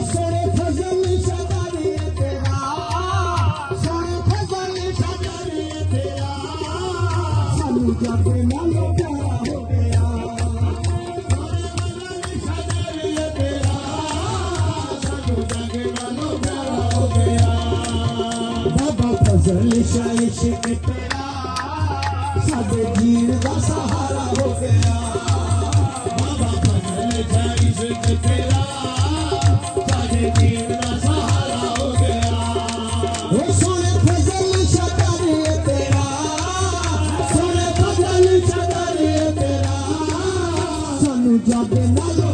सोने फजल शदारी तेरा, सोने फजल शदारी तेरा, सानू जाके नालो प्यारा हो गया। सोने फजल शदारी तेरा, सानू जाके नालो प्यारा हो गया। बाबा फजल शाह इश्क तेरा साडे जीण दा सहारा हो गया। बाबा फजल शाह इश्क तेरा साडे जीण दा सहारा हो गया। ओ सोने फजल शदारी तेरा, सोने फजल शदारी तेरा, सानू जाके नालो